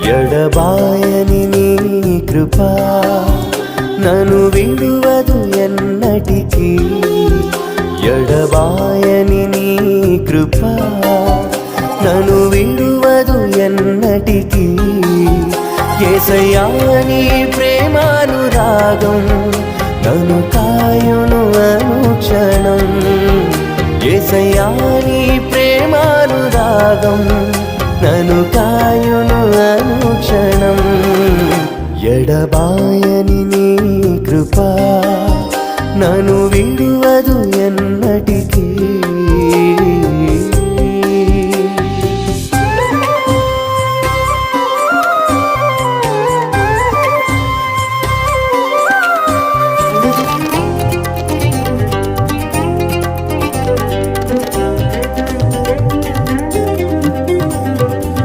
ఎడబాయని నీ కృపా నన్ను విడువదు ఎన్నటికీ. ఎడబాయని నీ కృపా నన్ను విడువదు ఎన్నటికీ. యేసయ్యా నీ ప్రేమానురాగం నన్ను కాయును అనుక్షణం. యేసయ్యా నీ ప్రేమానురాగం నన్ను కాయును అనుక్షణం. ఎడబాయని నీ కృపా నన్ను విడువదు